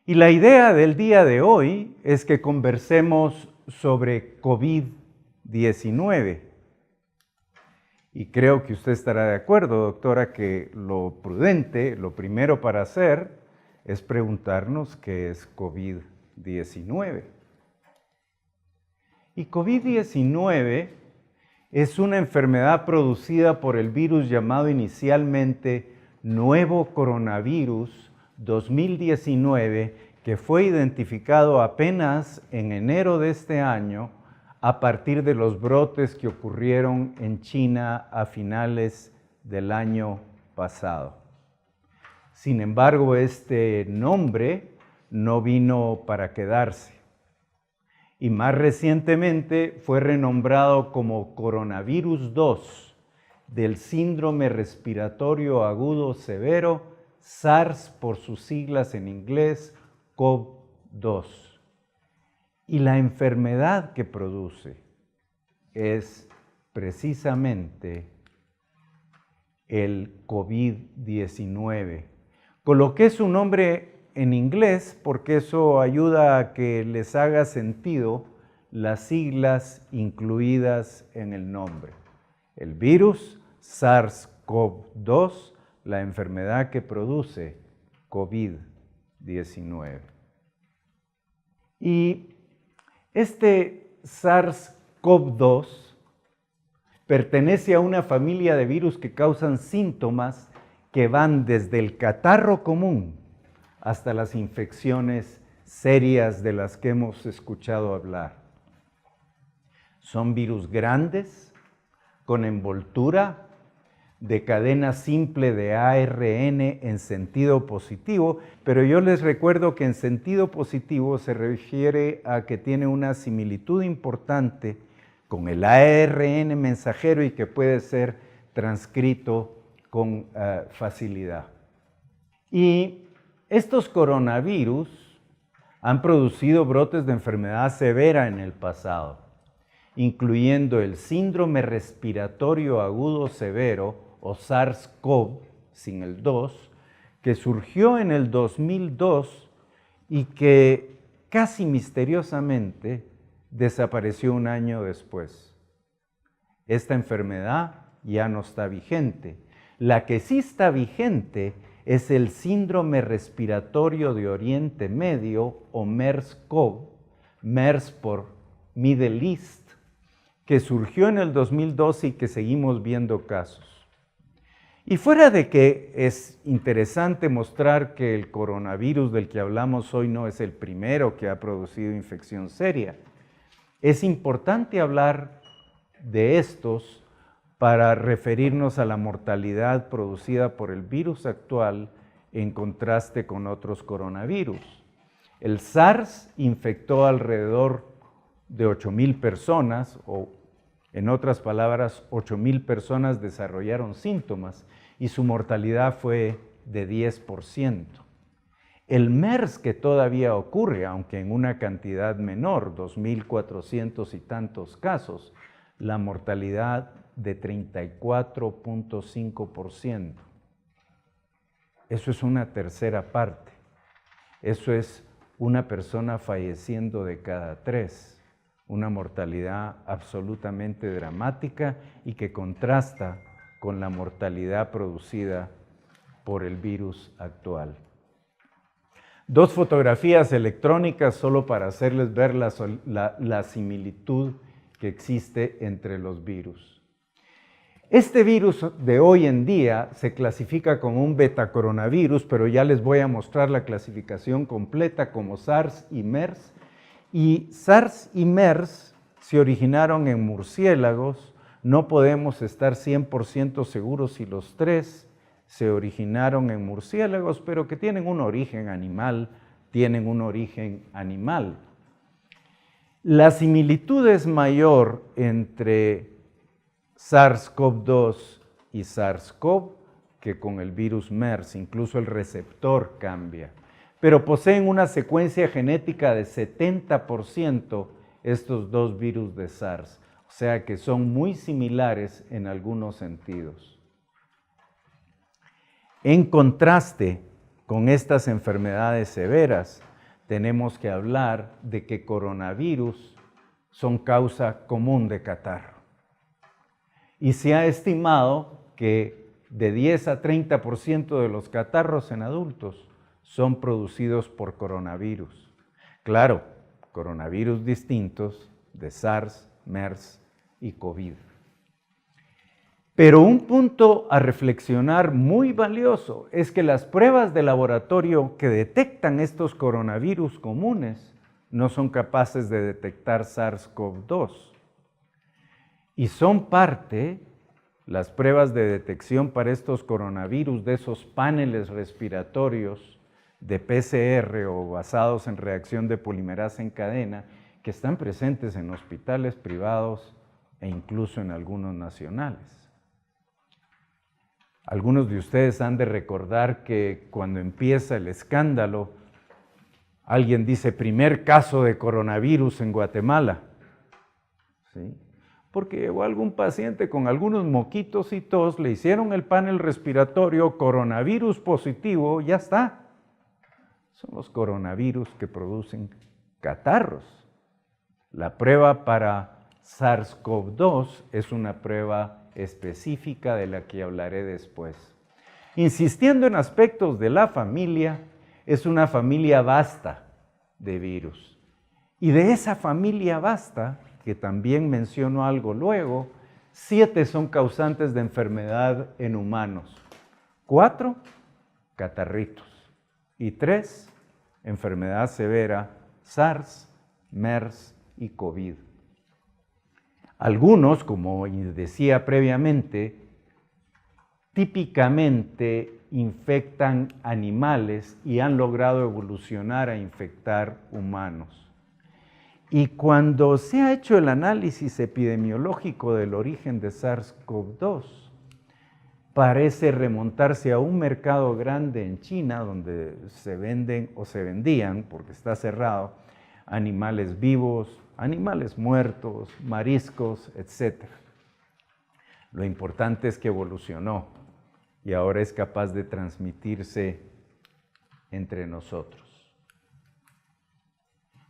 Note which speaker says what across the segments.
Speaker 1: Y la idea del día de hoy es que conversemos sobre COVID-19. Y creo que usted estará de acuerdo, doctora, que lo prudente, lo primero para hacer es preguntarnos qué es COVID-19. Y COVID-19 es una enfermedad producida por el virus llamado inicialmente Nuevo Coronavirus 2019, que fue identificado apenas en enero de este año a partir de los brotes que ocurrieron en China a finales del año pasado. Sin embargo, este nombre no vino para quedarse y más recientemente fue renombrado como Coronavirus 2 del síndrome respiratorio agudo severo, SARS por sus siglas en inglés, CoV-2. Y la enfermedad que produce es precisamente el COVID-19. Coloqué su nombre en inglés porque eso ayuda a que les haga sentido las siglas incluidas en el nombre. El virus SARS-CoV-2, la enfermedad que produce COVID-19. Y este SARS-CoV-2 pertenece a una familia de virus que causan síntomas que van desde el catarro común hasta las infecciones serias de las que hemos escuchado hablar. Son virus grandes, con envoltura, de cadena simple de ARN en sentido positivo, pero yo les recuerdo que en sentido positivo se refiere a que tiene una similitud importante con el ARN mensajero y que puede ser transcrito con facilidad. Y estos coronavirus han producido brotes de enfermedad severa en el pasado, incluyendo el síndrome respiratorio agudo severo o SARS-CoV, sin el 2, que surgió en el 2002 y que casi misteriosamente desapareció un año después. Esta enfermedad ya no está vigente. La que sí está vigente es el síndrome respiratorio de Oriente Medio o MERS-CoV, MERS por Middle East, que surgió en el 2012 y que seguimos viendo casos. Y fuera de que es interesante mostrar que el coronavirus del que hablamos hoy no es el primero que ha producido infección seria, es importante hablar de estos para referirnos a la mortalidad producida por el virus actual en contraste con otros coronavirus. El SARS infectó alrededor de 8,000 personas, o en otras palabras, 8,000 personas desarrollaron síntomas y su mortalidad fue de 10%. El MERS, que todavía ocurre, aunque en una cantidad menor, 2,400 y tantos casos, la mortalidad de 34.5%. Eso es una tercera parte. Eso es una persona falleciendo de cada 3. Una mortalidad absolutamente dramática y que contrasta con la mortalidad producida por el virus actual. 2 fotografías electrónicas solo para hacerles ver la similitud que existe entre los virus. Este virus de hoy en día se clasifica como un betacoronavirus, pero ya les voy a mostrar la clasificación completa como SARS y MERS. Y SARS y MERS se originaron en murciélagos. No podemos estar 100% seguros si los 3 se originaron en murciélagos, pero que tienen un origen animal, La similitud es mayor entre SARS-CoV-2 y SARS-CoV que con el virus MERS, incluso el receptor cambia. Pero poseen una secuencia genética de 70% estos 2 virus de SARS, o sea que son muy similares en algunos sentidos. En contraste con estas enfermedades severas, tenemos que hablar de que coronavirus son causa común de catarro. Y se ha estimado que de 10 a 30% de los catarros en adultos son producidos por coronavirus. Claro, coronavirus distintos de SARS, MERS y COVID. Pero un punto a reflexionar muy valioso es que las pruebas de laboratorio que detectan estos coronavirus comunes no son capaces de detectar SARS-CoV-2. Y son parte, las pruebas de detección para estos coronavirus, de esos paneles respiratorios de PCR o basados en reacción de polimerasa en cadena, que están presentes en hospitales privados e incluso en algunos nacionales. Algunos de ustedes han de recordar que cuando empieza el escándalo, alguien dice, primer caso de coronavirus en Guatemala. ¿Sí? Porque llegó algún paciente con algunos moquitos y tos, le hicieron el panel respiratorio, coronavirus positivo, ya está. Son los coronavirus que producen catarros. La prueba para SARS-CoV-2 es una prueba específica de la que hablaré después. Insistiendo en aspectos de la familia, es una familia vasta de virus. Y de esa familia vasta, que también menciono algo luego, 7 son causantes de enfermedad en humanos, 4 catarritos y 3 enfermedad severa, SARS, MERS y COVID. Algunos, como decía previamente, típicamente infectan animales y han logrado evolucionar a infectar humanos. Y cuando se ha hecho el análisis epidemiológico del origen de SARS-CoV-2, parece remontarse a un mercado grande en China donde se venden o se vendían, porque está cerrado, animales vivos, animales muertos, mariscos, etc. Lo importante es que evolucionó y ahora es capaz de transmitirse entre nosotros.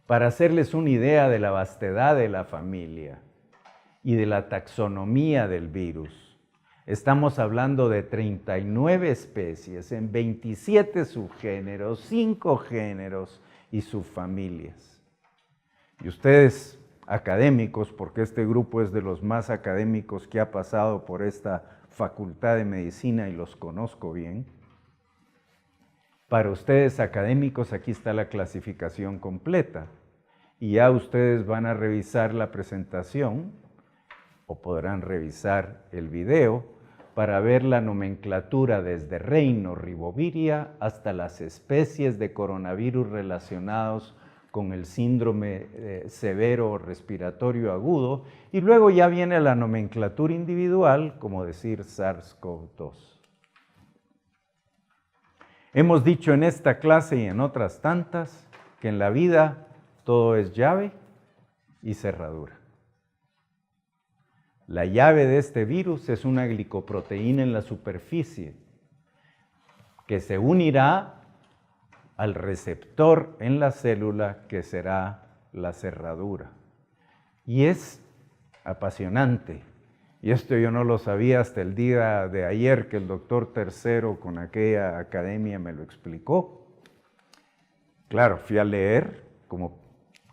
Speaker 1: Para hacerles una idea de la vastedad de la familia y de la taxonomía del virus, estamos hablando de 39 especies en 27 subgéneros, 5 géneros y subfamilias. Y ustedes, académicos, porque este grupo es de los más académicos que ha pasado por esta facultad de medicina y los conozco bien, para ustedes académicos aquí está la clasificación completa y ya ustedes van a revisar la presentación o podrán revisar el video para ver la nomenclatura desde reino Riboviria hasta las especies de coronavirus relacionados con el síndrome severo respiratorio agudo, y luego ya viene la nomenclatura individual, como decir SARS-CoV-2. Hemos dicho en esta clase y en otras tantas que en la vida todo es llave y cerradura. La llave de este virus es una glicoproteína en la superficie que se unirá al receptor en la célula que será la cerradura. Y es apasionante. Y esto yo no lo sabía hasta el día de ayer que el doctor Tercero con aquella academia me lo explicó. Claro, fui a leer, como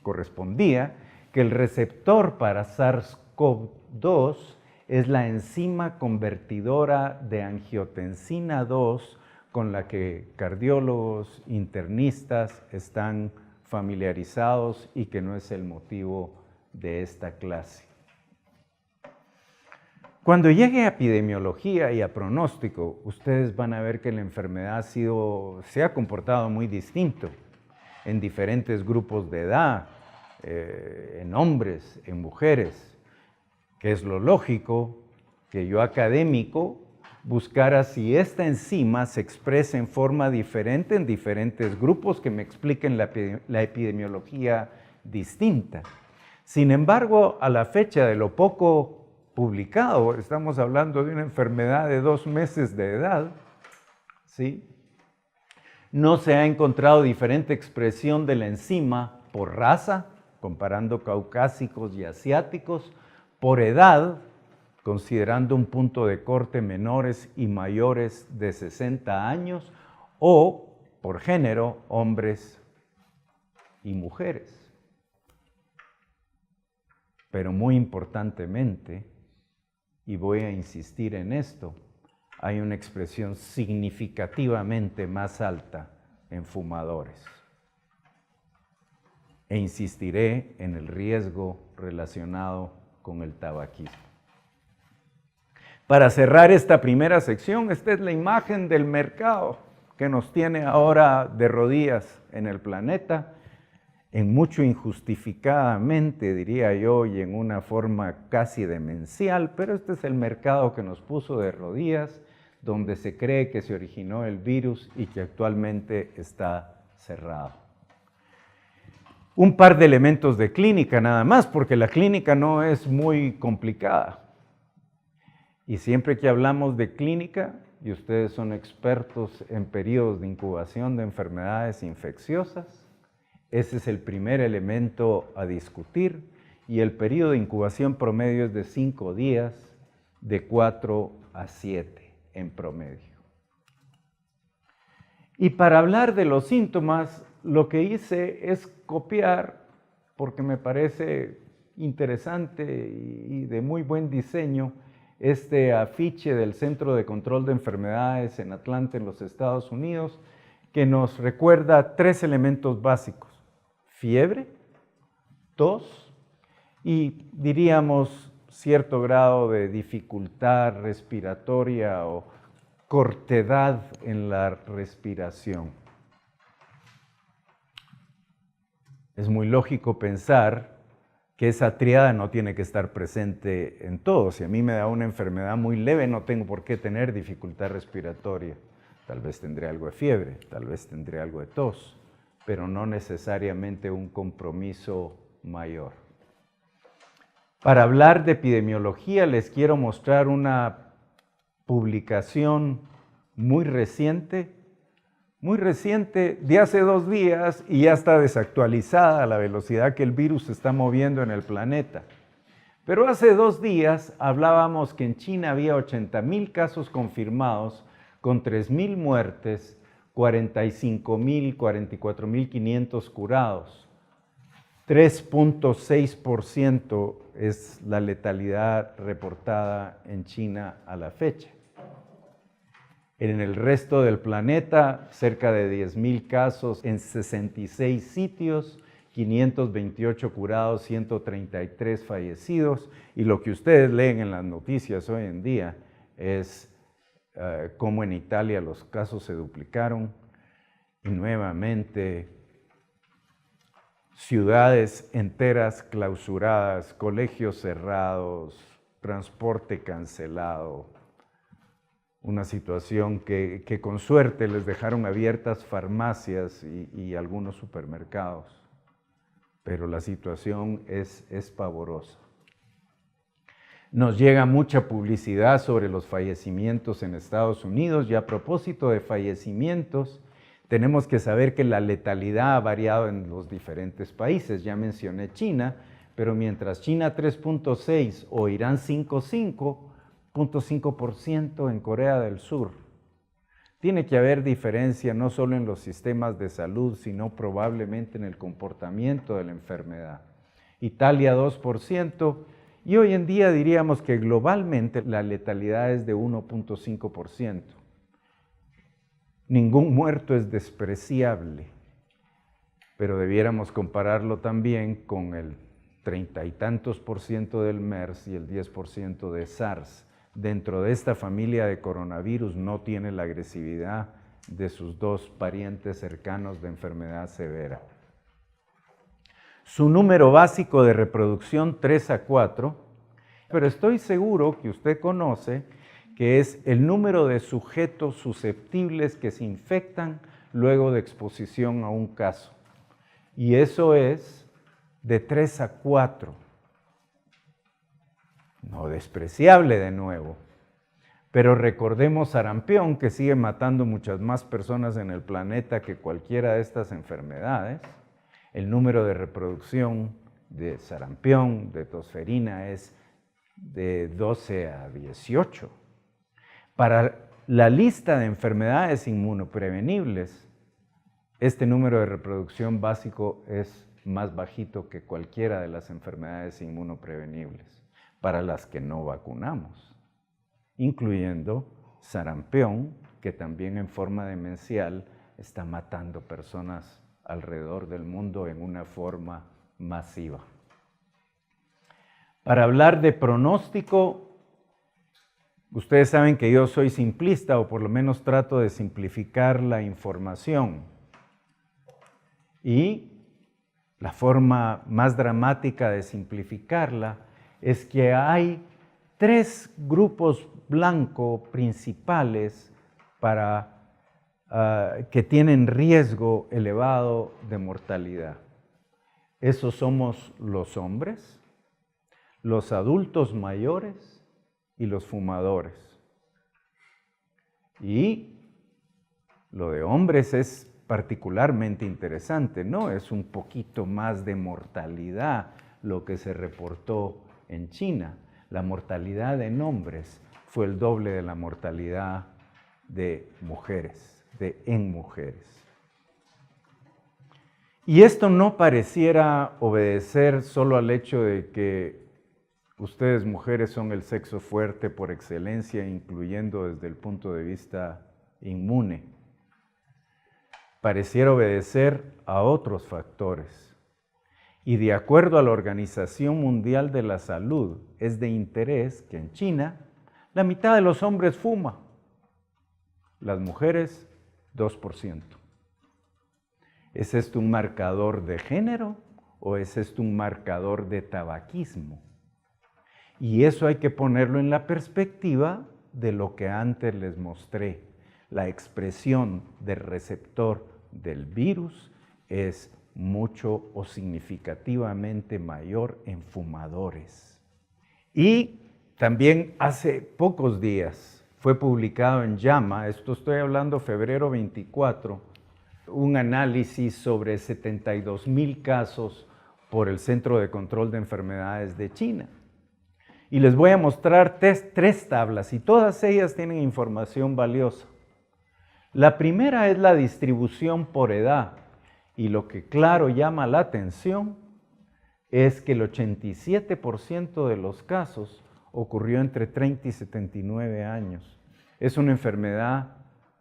Speaker 1: correspondía, que el receptor para SARS-CoV-2 es la enzima convertidora de angiotensina 2 con la que cardiólogos, internistas están familiarizados y que no es el motivo de esta clase. Cuando llegue a epidemiología y a pronóstico, ustedes van a ver que la enfermedad se ha comportado muy distinto en diferentes grupos de edad, en hombres, en mujeres, que es lo lógico que yo académico buscara si esta enzima se expresa en forma diferente en diferentes grupos que me expliquen la epidemiología distinta. Sin embargo, a la fecha de lo poco publicado, estamos hablando de una enfermedad de 2 meses de edad, ¿sí? No se ha encontrado diferente expresión de la enzima por raza, comparando caucásicos y asiáticos, por edad, considerando un punto de corte menores y mayores de 60 años, o por género, hombres y mujeres. Pero muy importantemente, y voy a insistir en esto, hay una expresión significativamente más alta en fumadores. E insistiré en el riesgo relacionado con el tabaquismo. Para cerrar esta primera sección, esta es la imagen del mercado que nos tiene ahora de rodillas en el planeta, en mucho injustificadamente, diría yo, y en una forma casi demencial, pero este es el mercado que nos puso de rodillas, donde se cree que se originó el virus y que actualmente está cerrado. Un par de elementos de clínica nada más, porque la clínica no es muy complicada. Y siempre que hablamos de clínica, y ustedes son expertos en periodos de incubación de enfermedades infecciosas, ese es el primer elemento a discutir, y el periodo de incubación promedio es de 5 días, de 4 a 7 en promedio. Y para hablar de los síntomas, lo que hice es copiar, porque me parece interesante y de muy buen diseño, este afiche del Centro de Control de Enfermedades en Atlanta, en los Estados Unidos, que nos recuerda 3 elementos básicos: fiebre, tos y, diríamos, cierto grado de dificultad respiratoria o cortedad en la respiración. Es muy lógico pensar que esa tríada no tiene que estar presente en todos. Si a mí me da una enfermedad muy leve, no tengo por qué tener dificultad respiratoria. Tal vez tendré algo de fiebre, tal vez tendré algo de tos, pero no necesariamente un compromiso mayor. Para hablar de epidemiología, les quiero mostrar una publicación muy reciente de hace 2 días, y ya está desactualizada a la velocidad que el virus se está moviendo en el planeta. Pero hace 2 días hablábamos que en China había 80,000 casos confirmados con 3,000 muertes, 45,000, 44,500 curados. 3.6% es la letalidad reportada en China a la fecha. En el resto del planeta, cerca de 10,000 casos en 66 sitios, 528 curados, 133 fallecidos. Y lo que ustedes leen en las noticias hoy en día es cómo en Italia los casos se duplicaron y nuevamente ciudades enteras clausuradas, colegios cerrados, transporte cancelado. Una situación que con suerte les dejaron abiertas farmacias y algunos supermercados, pero la situación es pavorosa. Nos llega mucha publicidad sobre los fallecimientos en Estados Unidos, y a propósito de fallecimientos, tenemos que saber que la letalidad ha variado en los diferentes países. Ya mencioné China, pero mientras China 3.6 o Irán 5.5% en Corea del Sur. Tiene que haber diferencia no solo en los sistemas de salud, sino probablemente en el comportamiento de la enfermedad. Italia 2%, y hoy en día diríamos que globalmente la letalidad es de 1.5%. Ningún muerto es despreciable, pero debiéramos compararlo también con el 30 y tantos % del MERS y el 10% de SARS. Dentro de esta familia de coronavirus no tiene la agresividad de sus 2 parientes cercanos de enfermedad severa. Su número básico de reproducción 3 a 4, pero estoy seguro que usted conoce que es el número de sujetos susceptibles que se infectan luego de exposición a un caso. Y eso es de 3 a 4. No despreciable de nuevo. Pero recordemos sarampión, que sigue matando muchas más personas en el planeta que cualquiera de estas enfermedades. El número de reproducción de sarampión, de tosferina, es de 12 a 18. Para la lista de enfermedades inmunoprevenibles, este número de reproducción básico es más bajito que cualquiera de las enfermedades inmunoprevenibles para las que no vacunamos, incluyendo sarampión, que también en forma demencial está matando personas alrededor del mundo en una forma masiva. Para hablar de pronóstico, ustedes saben que yo soy simplista, o por lo menos trato de simplificar la información. Y la forma más dramática de simplificarla es que hay 3 grupos blancos principales que tienen riesgo elevado de mortalidad. Esos somos los hombres, los adultos mayores y los fumadores. Y lo de hombres es particularmente interesante, ¿no? Es un poquito más de mortalidad lo que se reportó en China. La mortalidad en hombres fue el doble de la mortalidad de mujeres, en mujeres. Y esto no pareciera obedecer solo al hecho de que ustedes mujeres son el sexo fuerte por excelencia, incluyendo desde el punto de vista inmune. Pareciera obedecer a otros factores. Y de acuerdo a la Organización Mundial de la Salud, es de interés que en China la mitad de los hombres fuma, las mujeres 2%. ¿Es esto un marcador de género o es esto un marcador de tabaquismo? Y eso hay que ponerlo en la perspectiva de lo que antes les mostré. La expresión del receptor del virus es mucho o significativamente mayor en fumadores. Y también hace pocos días fue publicado en JAMA, esto estoy hablando febrero 24, un análisis sobre 72,000 casos por el Centro de Control de Enfermedades de China. Y les voy a mostrar 3 tablas y todas ellas tienen información valiosa. La primera es la distribución por edad y lo que claro llama la atención es que el 87% de los casos ocurrió entre 30 y 79 años. Es una enfermedad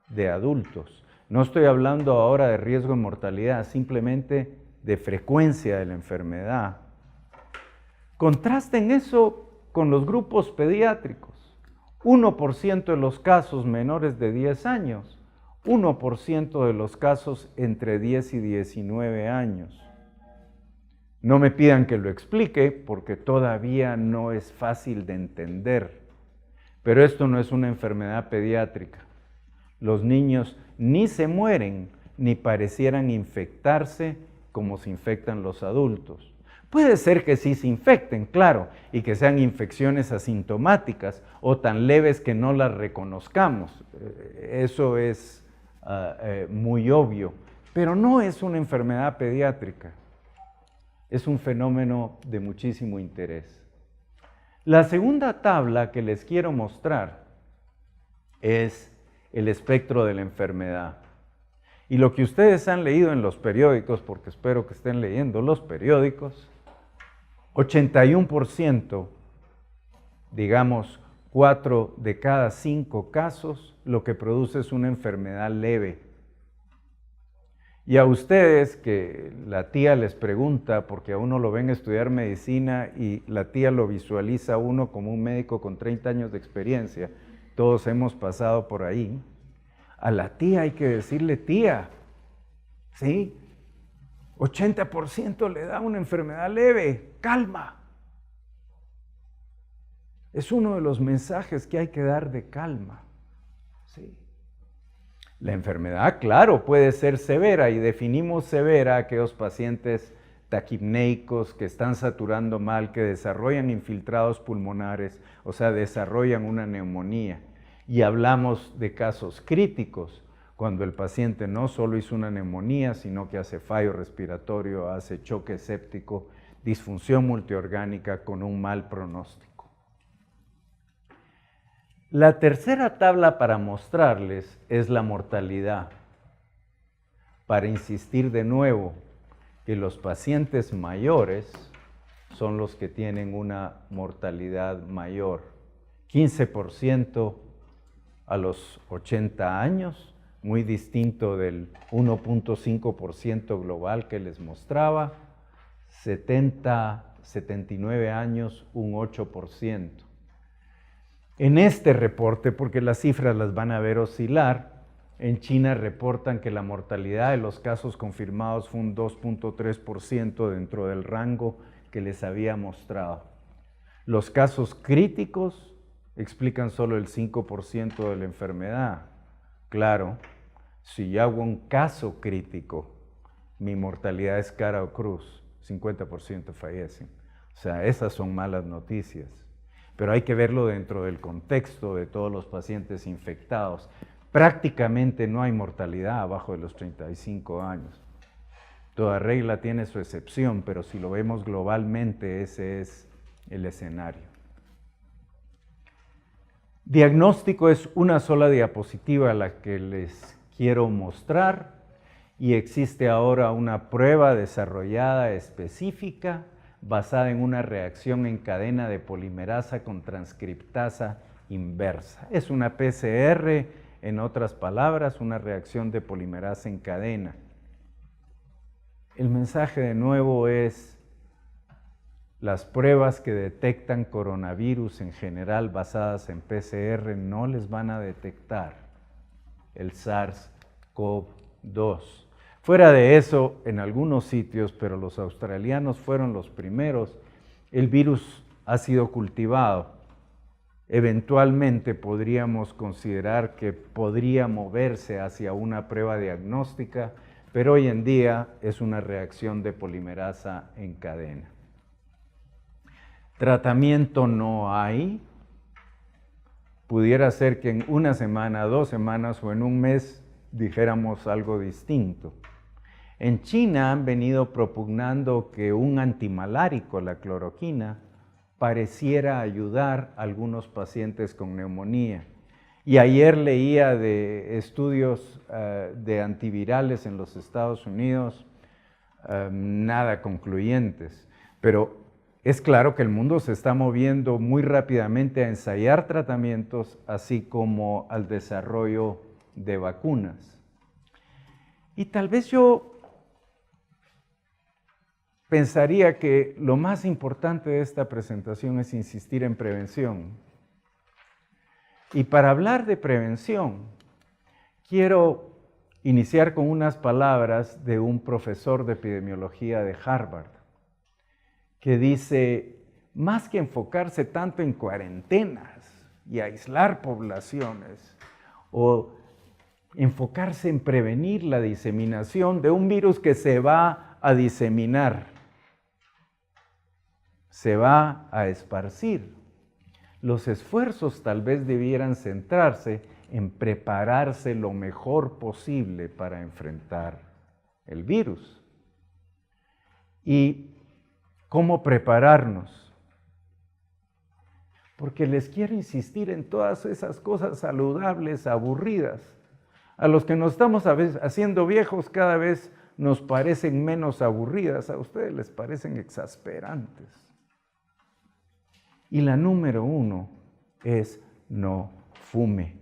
Speaker 1: de adultos. No estoy hablando ahora de riesgo de mortalidad, simplemente de frecuencia de la enfermedad. Contrasten eso con los grupos pediátricos. 1% de los casos menores de 10 años, 1% de los casos entre 10 y 19 años. No me pidan que lo explique porque todavía no es fácil de entender, pero esto no es una enfermedad pediátrica. Los niños ni se mueren ni parecieran infectarse como se infectan los adultos. Puede ser que sí se infecten, claro, y que sean infecciones asintomáticas o tan leves que no las reconozcamos. Eso es muy obvio, pero no es una enfermedad pediátrica. Es un fenómeno de muchísimo interés. La segunda tabla que les quiero mostrar es el espectro de la enfermedad. Y lo que ustedes han leído en los periódicos, porque espero que estén leyendo los periódicos, 81%, digamos 4 de cada 5 casos, lo que produce es una enfermedad leve. Y a ustedes que la tía les pregunta, porque a uno lo ven estudiar medicina y la tía lo visualiza a uno como un médico con 30 años de experiencia, todos hemos pasado por ahí, a la tía hay que decirle tía, ¿sí? 80% le da una enfermedad leve, calma. Es uno de los mensajes que hay que dar de calma, ¿sí? La enfermedad, claro, puede ser severa y definimos severa a aquellos pacientes taquipneicos que están saturando mal, que desarrollan infiltrados pulmonares, o sea, desarrollan una neumonía. Y hablamos de casos críticos, cuando el paciente no solo hizo una neumonía, sino que hace fallo respiratorio, hace choque séptico, disfunción multiorgánica con un mal pronóstico. La tercera tabla para mostrarles es la mortalidad. Para insistir de nuevo que los pacientes mayores son los que tienen una mortalidad mayor. 15% a los 80 años, muy distinto del 1.5% global que les mostraba. 79 años, un 8%. En este reporte, porque las cifras las van a ver oscilar, en China reportan que la mortalidad de los casos confirmados fue un 2.3% dentro del rango que les había mostrado. Los casos críticos explican solo el 5% de la enfermedad. Claro, si yo hago un caso crítico, mi mortalidad es cara o cruz, 50% fallecen. O sea, esas son malas noticias. Pero hay que verlo dentro del contexto de todos los pacientes infectados. Prácticamente no hay mortalidad abajo de los 35 años. Toda regla tiene su excepción, pero si lo vemos globalmente, ese es el escenario. Diagnóstico es una sola diapositiva a la que les quiero mostrar, y existe ahora una prueba desarrollada específica basada en una reacción en cadena de polimerasa con transcriptasa inversa. Es una PCR, en otras palabras, una reacción de polimerasa en cadena. El mensaje de nuevo es: las pruebas que detectan coronavirus en general basadas en PCR no les van a detectar el SARS-CoV-2. Fuera de eso, en algunos sitios, pero los australianos fueron los primeros, el virus ha sido cultivado. Eventualmente podríamos considerar que podría moverse hacia una prueba diagnóstica, pero hoy en día es una reacción de polimerasa en cadena. Tratamiento no hay. Pudiera ser que en una semana, 2 semanas o en un mes dijéramos algo distinto. En China han venido propugnando que un antimalárico, la cloroquina, pareciera ayudar a algunos pacientes con neumonía. Y ayer leía de estudios de antivirales en los Estados Unidos, nada concluyentes, pero es claro que el mundo se está moviendo muy rápidamente a ensayar tratamientos, así como al desarrollo de vacunas. Y tal vez yo pensaría que lo más importante de esta presentación es insistir en prevención. Y para hablar de prevención, quiero iniciar con unas palabras de un profesor de epidemiología de Harvard, que dice: más que enfocarse tanto en cuarentenas y aislar poblaciones, o enfocarse en prevenir la diseminación de un virus que se va a diseminar, se va a esparcir, los esfuerzos tal vez debieran centrarse en prepararse lo mejor posible para enfrentar el virus. ¿Y cómo prepararnos? Porque les quiero insistir en todas esas cosas saludables, aburridas. A los que nos estamos haciendo viejos cada vez nos parecen menos aburridas, a ustedes les parecen exasperantes. Y la número 1 es: no fume.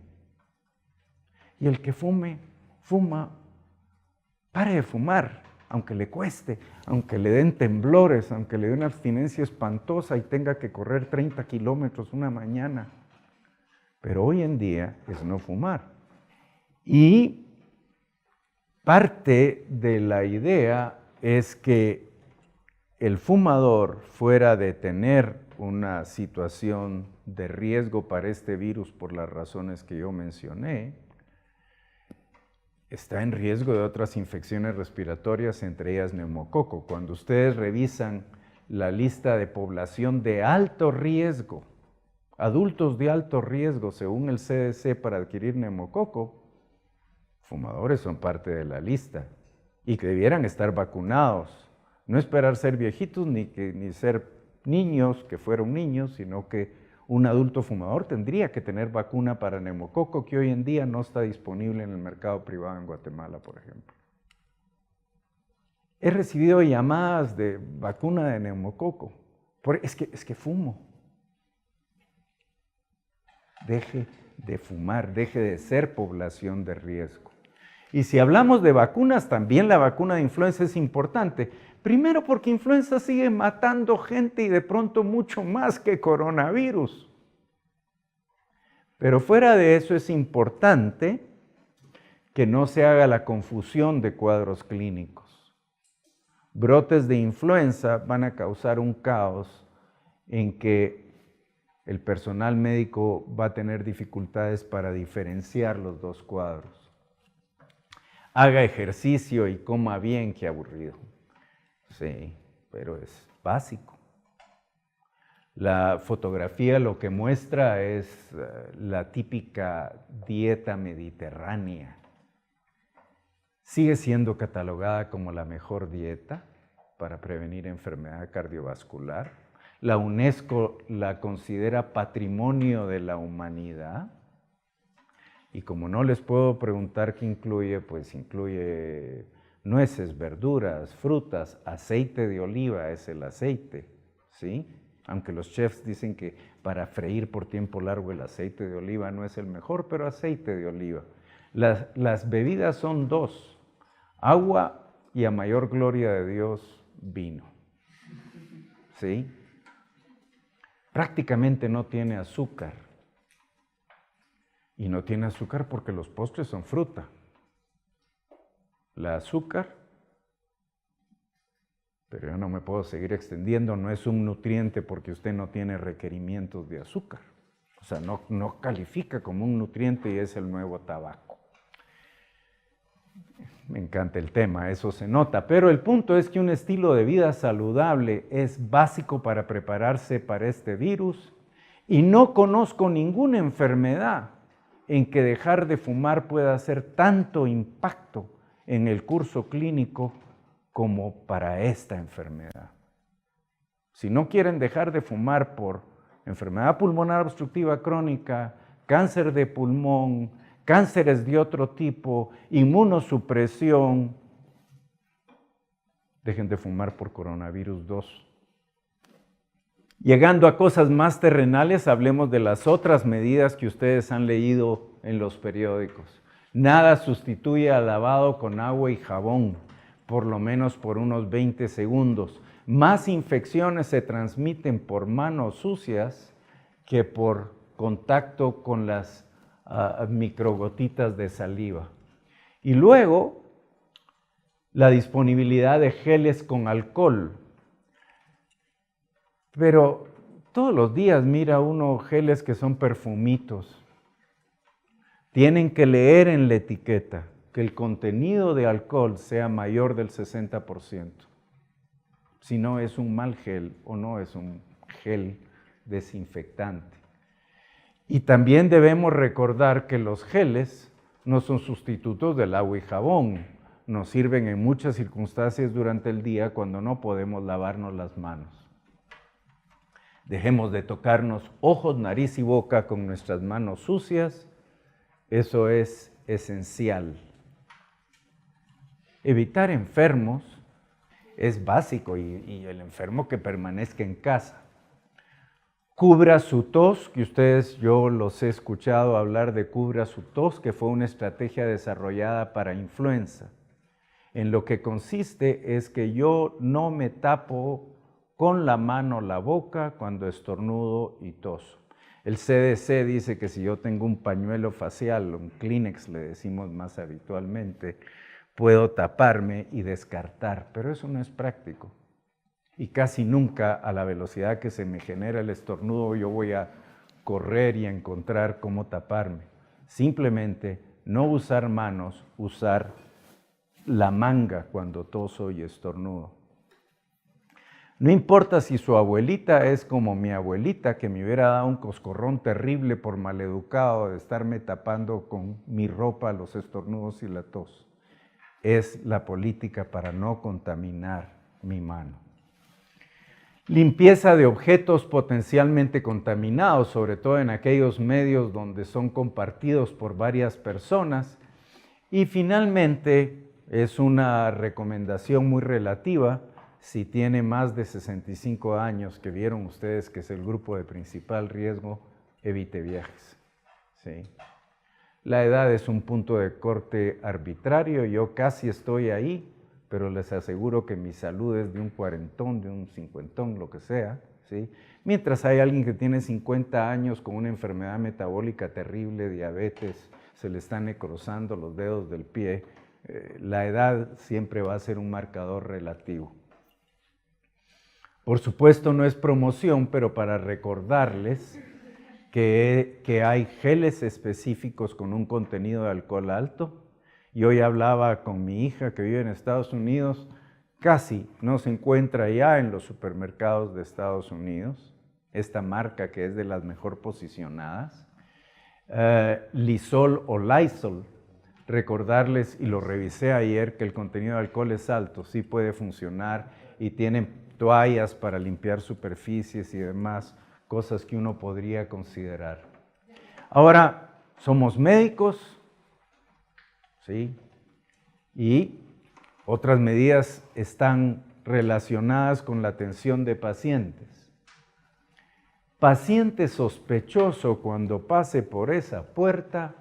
Speaker 1: Y el que fuma, pare de fumar, aunque le cueste, aunque le den temblores, aunque le dé una abstinencia espantosa y tenga que correr 30 kilómetros una mañana. Pero hoy en día es no fumar. Y parte de la idea es que el fumador, fuera de tener una situación de riesgo para este virus por las razones que yo mencioné, está en riesgo de otras infecciones respiratorias, entre ellas neumococo. Cuando ustedes revisan la lista de población de alto riesgo adultos de alto riesgo según el CDC para adquirir neumococo, fumadores son parte de la lista y que debieran estar vacunados. No esperar ser viejitos ni ser niños, que fueron niños, sino que un adulto fumador tendría que tener vacuna para neumococo, que hoy en día no está disponible en el mercado privado en Guatemala, por ejemplo. He recibido llamadas de vacuna de neumococo. Es que fumo. Deje de fumar, deje de ser población de riesgo. Y si hablamos de vacunas, también la vacuna de influenza es importante. Primero porque influenza sigue matando gente y de pronto mucho más que coronavirus. Pero fuera de eso es importante que no se haga la confusión de cuadros clínicos. Brotes de influenza van a causar un caos en que el personal médico va a tener dificultades para diferenciar los dos cuadros. Haga ejercicio y coma bien, qué aburrido. Sí, pero es básico. La fotografía lo que muestra es la típica dieta mediterránea. Sigue siendo catalogada como la mejor dieta para prevenir enfermedad cardiovascular. La UNESCO la considera patrimonio de la humanidad. Y como no les puedo preguntar qué incluye, pues incluye nueces, verduras, frutas, aceite de oliva es el aceite, ¿sí? Aunque los chefs dicen que para freír por tiempo largo el aceite de oliva no es el mejor, pero aceite de oliva. Las bebidas son dos, agua y a mayor gloria de Dios, vino, ¿sí? Prácticamente no tiene azúcar. Y no tiene azúcar porque los postres son fruta. La azúcar, pero yo no me puedo seguir extendiendo, no es un nutriente porque usted no tiene requerimientos de azúcar. O sea, no califica como un nutriente y es el nuevo tabaco. Me encanta el tema, eso se nota, pero el punto es que un estilo de vida saludable es básico para prepararse para este virus y no conozco ninguna enfermedad en que dejar de fumar pueda hacer tanto impacto en el curso clínico como para esta enfermedad. Si no quieren dejar de fumar por enfermedad pulmonar obstructiva crónica, cáncer de pulmón, cánceres de otro tipo, inmunosupresión, dejen de fumar por coronavirus 2. Llegando a cosas más terrenales, hablemos de las otras medidas que ustedes han leído en los periódicos. Nada sustituye al lavado con agua y jabón, por lo menos por unos 20 segundos. Más infecciones se transmiten por manos sucias que por contacto con las microgotitas de saliva. Y luego, la disponibilidad de geles con alcohol. Pero todos los días mira uno geles que son perfumitos. Tienen que leer en la etiqueta que el contenido de alcohol sea mayor del 60%. Si no es un mal gel o no es un gel desinfectante. Y también debemos recordar que los geles no son sustitutos del agua y jabón. Nos sirven en muchas circunstancias durante el día cuando no podemos lavarnos las manos. Dejemos de tocarnos ojos, nariz y boca con nuestras manos sucias. Eso es esencial. Evitar enfermos es básico y el enfermo que permanezca en casa. Cubra su tos, que yo los he escuchado hablar de cubra su tos, que fue una estrategia desarrollada para influenza. En lo que consiste es que yo no me tapo con la mano la boca cuando estornudo y toso. El CDC dice que si yo tengo un pañuelo facial, un Kleenex le decimos más habitualmente, puedo taparme y descartar, pero eso no es práctico. Y casi nunca a la velocidad que se me genera el estornudo yo voy a correr y a encontrar cómo taparme. Simplemente no usar manos, usar la manga cuando toso y estornudo. No importa si su abuelita es como mi abuelita, que me hubiera dado un coscorrón terrible por maleducado de estarme tapando con mi ropa los estornudos y la tos. Es la política para no contaminar mi mano. Limpieza de objetos potencialmente contaminados, sobre todo en aquellos medios donde son compartidos por varias personas. Y finalmente, es una recomendación muy relativa, si tiene más de 65 años, que vieron ustedes que es el grupo de principal riesgo, evite viajes. ¿Sí? La edad es un punto de corte arbitrario, yo casi estoy ahí, pero les aseguro que mi salud es de un cuarentón, de un cincuentón, lo que sea, ¿sí? Mientras hay alguien que tiene 50 años con una enfermedad metabólica terrible, diabetes, se le están necrosando los dedos del pie, la edad siempre va a ser un marcador relativo. Por supuesto no es promoción, pero para recordarles que hay geles específicos con un contenido de alcohol alto. Y hoy hablaba con mi hija que vive en Estados Unidos, casi no se encuentra ya en los supermercados de Estados Unidos, esta marca que es de las mejor posicionadas. Lysol o Lysol, recordarles, y lo revisé ayer, que el contenido de alcohol es alto, sí puede funcionar y tienen toallas para limpiar superficies y demás, cosas que uno podría considerar. Ahora, somos médicos, ¿sí? Y otras medidas están relacionadas con la atención de pacientes. Paciente sospechoso, cuando pase por esa puerta,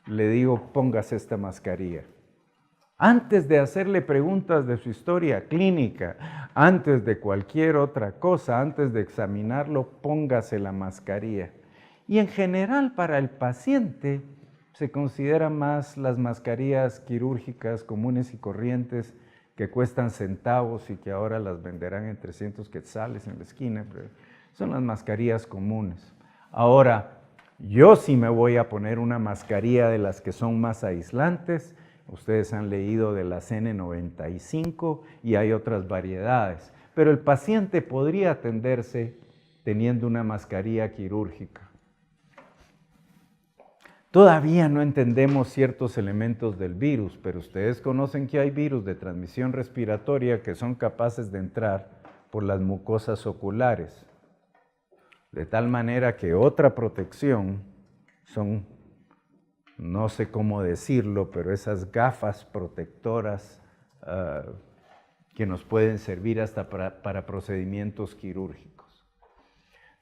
Speaker 1: le digo, póngase esta mascarilla. Antes de hacerle preguntas de su historia clínica, antes de cualquier otra cosa, antes de examinarlo, póngase la mascarilla. Y en general para el paciente se consideran más las mascarillas quirúrgicas comunes y corrientes que cuestan centavos y que ahora las venderán en 300 quetzales en la esquina, pero son las mascarillas comunes. Ahora, yo sí me voy a poner una mascarilla de las que son más aislantes. Ustedes han leído de las N95 y hay otras variedades, pero el paciente podría atenderse teniendo una mascarilla quirúrgica. Todavía no entendemos ciertos elementos del virus, pero ustedes conocen que hay virus de transmisión respiratoria que son capaces de entrar por las mucosas oculares. De tal manera que otra protección son, no sé cómo decirlo, pero esas gafas protectoras que nos pueden servir hasta para procedimientos quirúrgicos.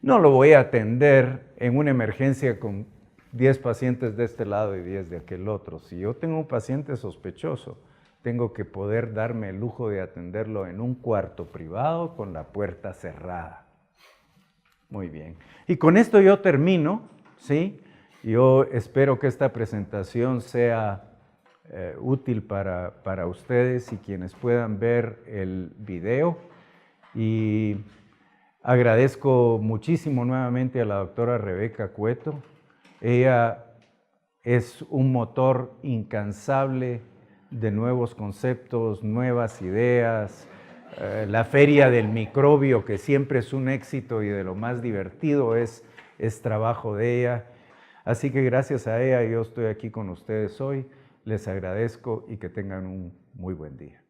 Speaker 1: No lo voy a atender en una emergencia con 10 pacientes de este lado y 10 de aquel otro. Si yo tengo un paciente sospechoso, tengo que poder darme el lujo de atenderlo en un cuarto privado con la puerta cerrada. Muy bien. Y con esto yo termino, ¿sí? Yo espero que esta presentación sea útil para ustedes y quienes puedan ver el video. Y agradezco muchísimo nuevamente a la doctora Rebeca Cueto. Ella es un motor incansable de nuevos conceptos, nuevas ideas. La feria del microbio, que siempre es un éxito y de lo más divertido, es trabajo de ella. Así que gracias a ella yo estoy aquí con ustedes hoy. Les agradezco y que tengan un muy buen día.